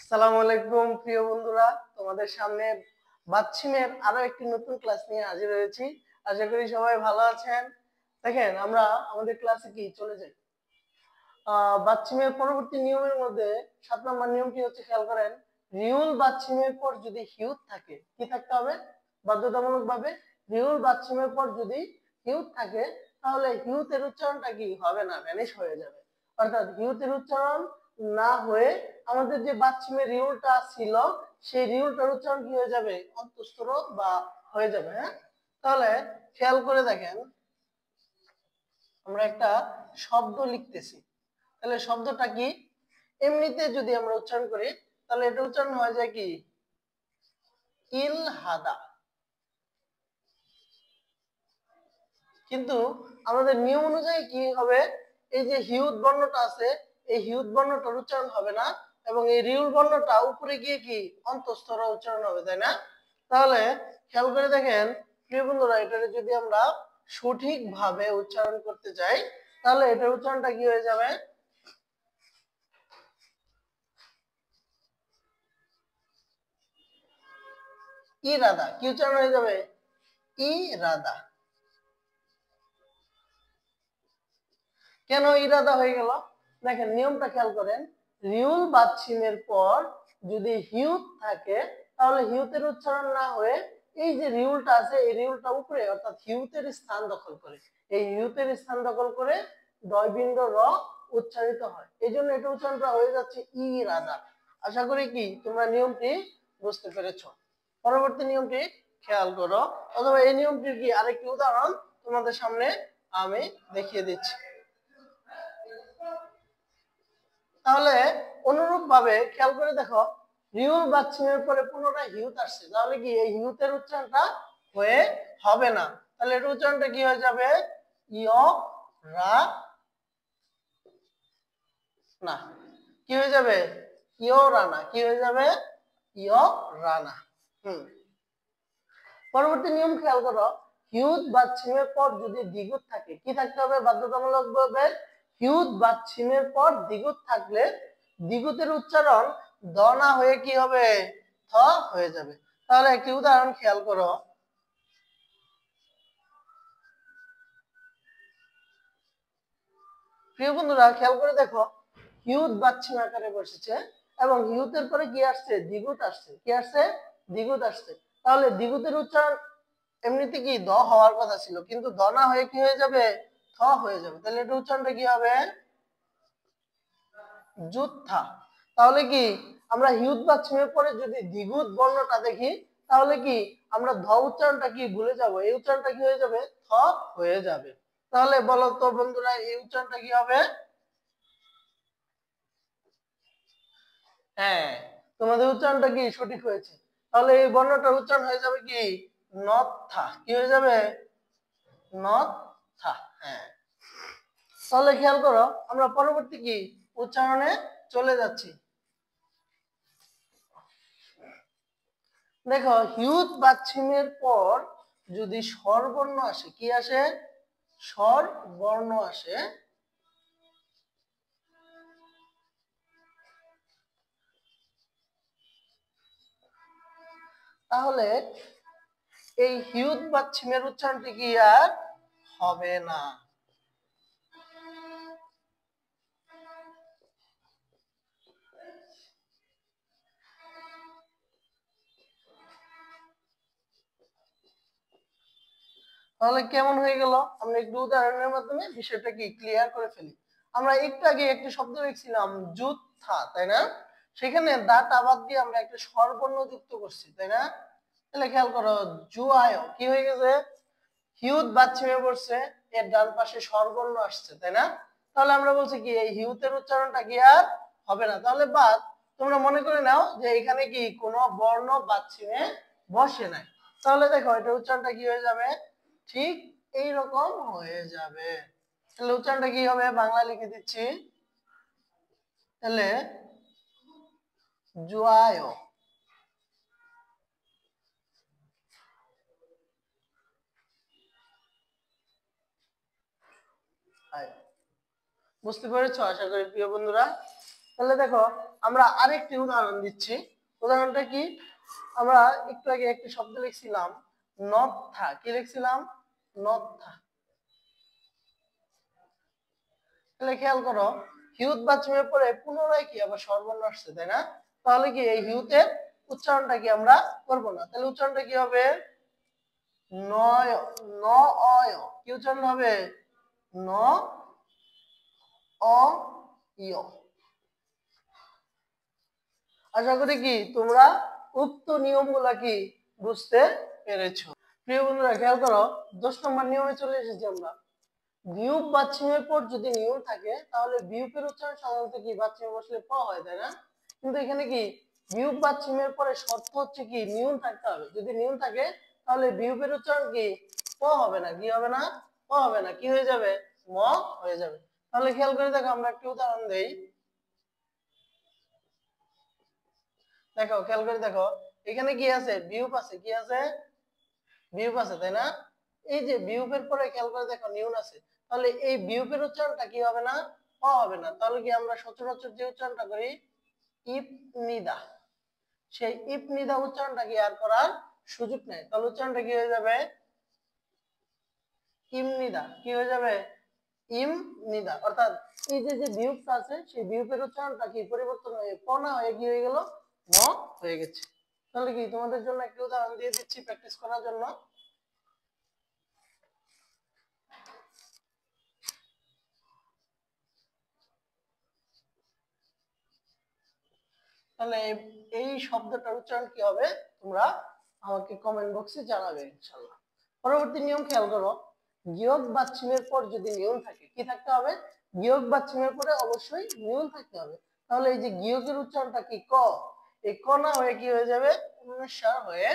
আসসালামু আলাইকুম প্রিয় বন্ধুরা, তোমাদের সামনে বাচ্চিমের আরো একটি নতুন ক্লাস নিয়ে হাজির হয়েছি। আশা করি সবাই ভালো আছেন। দেখেন, আমরা আমাদের ক্লাসে কি চলে যাই। বাচ্চিমের পরবর্তী নিয়মের মধ্যে 7 নম্বর নিয়মটি হচ্ছে, খেয়াল করেন, রিউল বাচ্চিমের পর যদি হিউজ থাকে, কি থাকতে হবে? বাধ্যতামূলক ভাবে রিউল বাচ্চিমের পর যদি হিউজ থাকে, তাহলে হিউতের উচ্চারণটা কি হবে না, ভ্যানিশ হয়ে যাবে। অর্থাৎ হিউতের উচ্চারণ না হয়ে আমাদের যে বাচ্চিমের রিউলটা ছিল, সেই রিউলটার উচ্চারণ কি হয়ে যাবে? অন্তঃস্থ বা হয়ে যাবে। হ্যাঁ, তাহলে খেয়াল করে দেখেন, আমরা একটা শব্দ লিখতেছি, তাহলে শব্দটা কি? এমনিতে যদি আমরা উচ্চারণ করি, তাহলে এটা উচ্চারণ হয়ে যায় কি? ইলহাদা। কিন্তু আমাদের নিয়ম অনুযায়ী কি হবে? এই যে হিউদ বর্ণটা আছে, এই হিউদ বর্ণটার উচ্চারণ হবে না, এবং এই রিউল বর্ণটা উপরে গিয়ে কি অন্তঃস্থ উচ্চারণ হবে, তাই না? তাহলে খেয়াল করে দেখেন প্রিয় বন্ধুরা, এটা যদি আমরা সঠিকভাবে উচ্চারণ করতে চাই, তাহলে এটার উচ্চারণটা কি হয়ে যাবে? ইরাদা। কি উচ্চারণ হয়ে যাবে? ইরাদা। কেন ইরাদা হয়ে গেল? দেখেন নিয়মটা খেয়াল করেন, রিউল বাচ্চিমের পর যদি হিউত থাকে, তাহলে হিউতের উচ্চারণ না হয়ে এই যে রিউলটা আছে, এই রিউলটা উপরে অর্থাৎ হিউতের স্থান দখল করে, এই হিউতের স্থান দখল করে ডয়বিন্দ র উচ্চারিত হয়। এই জন্য এটা উচ্চারণটা হয়ে যাচ্ছে ইরাদা। আশা করি কি তোমরা নিয়মটি বুঝতে পেরেছো। পরবর্তী নিয়মটি খেয়াল করো, অথবা এই নিয়মটির কি আরেকটি উদাহরণ তোমাদের সামনে আমি দেখিয়ে দিচ্ছি। তাহলে অনুরূপ ভাবে খেয়াল করে দেখো, রিউল বাচ্চিমের পরে পুনরায় হিউত আসছে, তাহলে কি এই হিউতের উচ্চারণটা হয়ে হবে না। তাহলে এর উচ্চারণটা কি হয়ে যাবে? ইয় রা না। কি হয়ে যাবে? ইয় রানা। কি হয়ে যাবে? ইয় রানা। পরবর্তী নিয়ম খেয়াল করো, হিউত বাচ্চিমের পর যদি দ্বিগুণ থাকে, কি থাকতে হবে বাধ্যতামূলক ভাবে? হিউত বাচ্চিমের পর দ্বিগুণ থাকলে দ্বিগুতের উচ্চারণ দ না হয়ে কি হবে? থ হয়ে যাবে। তাহলে একটি উদাহরণ খেয়াল করো, প্রিয় বন্ধুরা খেয়াল করে দেখো, হিউত বাচ্চিম আকারে বসেছে এবং হিউতের পরে কি আসছে? দ্বিগুত আসছে। কি আসছে? দ্বিগুত আসছে। তাহলে দ্বিগুতের উচ্চারণ এমনিতে কি দ হওয়ার কথা ছিল, কিন্তু দ না হয়ে কি হয়ে যাবে? থ হয়ে যাবে। তাহলে এটা উচ্চারণটা কি হবে? যুদ্ধা। তাহলে কি আমরা হিউত বাচ্চিমের পরে যদি দ্বিগুত বর্ণটা দেখি, তাহলে কি আমরা ধ উচ্চারণটা কি ভুলে যাব? এই উচ্চারণটা কি হয়ে যাবে? থ হয়ে যাবে। তাহলে বলো তো বন্ধুরা, এই উচ্চারণটা কি হবে? হ্যাঁ, তোমাদের উচ্চারণটা কি সঠিক হয়েছে। তাহলে এই বর্ণটার উচ্চারণ হয়ে যাবে কি? নথা। কি হয়ে যাবে? নথা। হ্যাঁ, তাহলে খেয়াল করো, আমরা পরবর্তী কি উচ্চারণে চলে যাচ্ছি। দেখো, হিউত বাচ্চিমের পর যদি স্বরবর্ণ আসে, কি আসে? স্বরবর্ণ আসে, তাহলে এই হিউত বাচ্চিমের উচ্চারণটি কি আর হবে না। তাহলে কেমন হয়ে গেল? আমরা একটু উদাহরণের মাধ্যমে বিষয়টা কি ক্লিয়ার করে ফেলি। আমরা একটু আগে একটি শব্দ লিখছিলাম যুদ্ধা, তাই না? সেখানে দাটা বাদ দিয়ে আমরা একটা স্বরবর্ণ যুক্ত করছি, তাই না? তাহলে খেয়াল করো, জুআয় কি হয়ে গেছে? হিউত বাচ্চিমে পড়ছে, এর ডান পাশে স্বরবর্ণ আসছে, তাই না? তাহলে আমরা বলছি কি এই হিউতের উচ্চারণটা কি আর হবে না। তাহলে বাদ, তোমরা মনে করে নাও যে এখানে কি কোনো বর্ণ বাচ্চিমে বসে নাই। তাহলে দেখো এটা উচ্চারণটা কি হয়ে যাবে? ঠিক এই রকম হয়ে যাবে। তাহলে উচ্চারণটা কি হবে? বাংলা লিখে দিচ্ছি, তাহলে জুআয়। বুঝতে পেরেছো আশা করি প্রিয় বন্ধুরা। তাহলে দেখো আমরা আরেকটি উদাহরণ দিচ্ছি। উদাহরণটা কি? আমরা একটু আগে একটি শব্দ লিখছিলাম নথা। কি লিখছিলাম? নথা। তাহলে খেয়াল করো, হিউত বাচ্চামের পরে পুনরায় কি আবার স্বরবর্ণ আসছে, তাই না? তাহলে কি এই হিউতের উচ্চারণটা কি আমরা করব না? তাহলে উচ্চারণটা কি হবে? নয়, ন অয়। কি উচ্চারণ হবে? ন অ ইয়। আশা করি কি তোমরা উক্ত নিয়মগুলা কি বুঝতে পেরেছো। প্রিয় বন্ধুরা খেয়াল করো, 10 নম্বর নিয়মে চলে এসেছি আমরা। বিয়োগ বাচ্চিমের পর যদি নিয়ম থাকে তাহলে বিয়োগের উচ্চারণ সাধারণত কি বাচ্চিমে বসলে প হয়, তাই না? কিন্তু এখানে কি বিয়োগ বাচ্চিমের পরে শর্ত হচ্ছে কি নিয়ম থাকতে হবে। যদি নিয়ম থাকে তাহলে বিয়োগের উচ্চারণ কি প হবে না। কি হবে না? প হবে না। কি হয়ে যাবে? ম হয়ে যাবে। তাহলে খেয়াল করে দেখো, আমরা একটা উদাহরণ দেই। দেখো খেয়াল করে দেখো, এখানে কি আছে? বিয়োগ আছে। কি আছে? বিয়োগ আছে, তাই না? এই যে বিয়োগের পরে খেয়াল করে দেখো নিউন আছে। তাহলে এই বিয়োগের উচ্চারণটা কি হবে না? প হবে না। তাহলে কি আমরা সচরাচর যে উচ্চারণটা করি ইপনিদা, সেই ইপনিদা উচ্চারণটা কি আর করার সুযোগ নেই। তাহলে উচ্চারণটা কি হয়ে যাবে? ইমনিদা। কি হয়ে যাবে? ইমনিদা। অর্থাৎ এই যে যে বিয়োগটা আছে সেই বিয়োগের উচ্চারণটা কি পরিবর্তন হয়ে প না হয়ে কি হয়ে গেল? ম হয়ে গেছে। তাহলে কি তোমাদের জন্য একটা উদাহরণ দিয়ে দিচ্ছি প্র্যাকটিস করার জন্য। তাহলে এই শব্দটার উচ্চারণ কি হবে তোমরা আমাকে কমেন্ট বক্সে জানাবে ইনশাআল্লাহ। পরবর্তী নিয়ম খেয়াল করো, বিয়োগ বাচ্চিমের পর যদি নিয়ম থাকে কি থাকতে হবে? বিয়োগ বাচ্চিমের পরে অবশ্যই নিয়ম থাকতে হবে। তাহলে এই যে বিয়োগের উচ্চারণটা কি ক, এই ক না হয়ে কি হয়ে যাবে? অনুস্বার হয়ে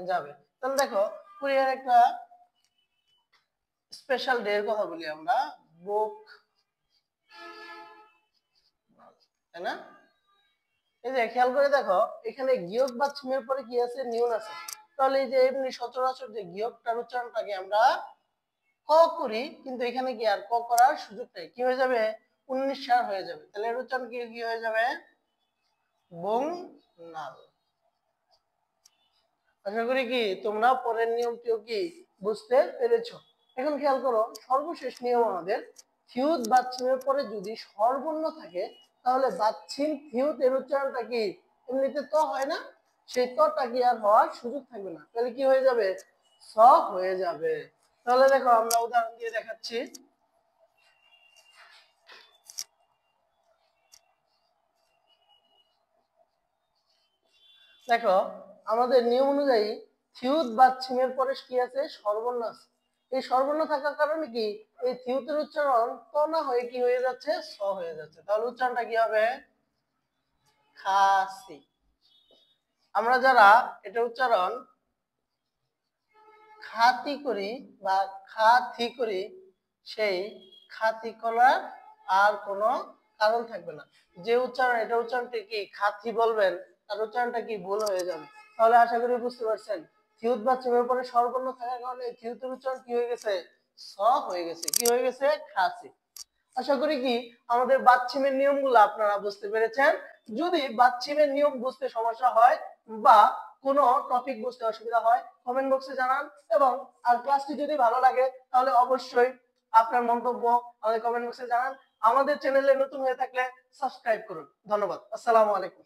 যাবে। তাহলে দেখো কোরিয়ার একটা স্পেশাল ডে এর কথা বলি আমরা, বুক, তাই না? এই যে খেয়াল করে দেখো, এখানে গিয়ক বা ছিমের পরে কি আছে? নিউন আছে। তাহলে এই যে এমনি সচরাচর যে গিয়কটার উচ্চারণটাকে আমরা ক করি, কিন্তু এখানে কি আর ক করার সুযোগ নেই। কি হয়ে যাবে? 19 হয়ে যাবে। তাহলে এর উচ্চারণ কি কি হয়ে যাবে? বং নাল। আশা করি কি তোমরা পরের নিয়মটিও কি বুঝতে পেরেছো। এখন খেয়াল করো, সর্বশেষ নিয়ম আমাদের, থিউত বাচ্চিমের পরে যদি স্বরবর্ণ থাকে তাহলে বাচ্চিম থিউত এর উচ্চারণটা কি এমনিতে ত হয় না, সেই তটা কি আর হওয়ার সুযোগ থাকবে না। তাহলে কি হয়ে যাবে? স হয়ে যাবে। তাহলে দেখো আমরা উদাহরণ দিয়ে দেখাচ্ছি। দেখো আমাদের নিয়ম অনুযায়ী থিউত বাচ্চিমের পরে কি আছে? স্বরবর্ণ আছে। এই স্বরবর্ণ থাকার কারণে কি এই থিউতের উচ্চারণ ত না হয়ে কি হয়ে যাচ্ছে? স হয়ে যাচ্ছে। তাহলে উচ্চারণটা কি হবে? খাসি। আমরা যারা এটা উচ্চারণ খাতি করি বা খাথি করি, সেই খাতি করার আর কোনো কারণ থাকবে না। যে উচ্চারণ এটা উচ্চারণটা কি খাতি বলবেন তার উচ্চারণটা কি ভুল হয়ে যাবে। তাহলে আশা করি বুঝতে পারছেন, থিউত বা চিমের পরে স্বরবর্ণ থাকার কারণে থিউতের উচ্চারণ কি হয়ে গেছে? স হয়ে গেছে। কি হয়ে গেছে? খাসি। আশা করি কি আমাদের বাচ্চিমের নিয়মগুলো আপনারা বুঝতে পেরেছেন। যদি বাচ্চিমের নিয়ম বুঝতে সমস্যা হয় বা কোনো টপিক বুঝতে অসুবিধা হয় কমেন্ট বক্সে জানান, এবং আর ক্লাসটি যদি ভালো লাগে তাহলে অবশ্যই আপনার মন্তব্য আমাদের কমেন্ট বক্সে জানান। আমাদের চ্যানেলে নতুন হয়ে থাকলে সাবস্ক্রাইব করুন। ধন্যবাদ। আসসালামু আলাইকুম।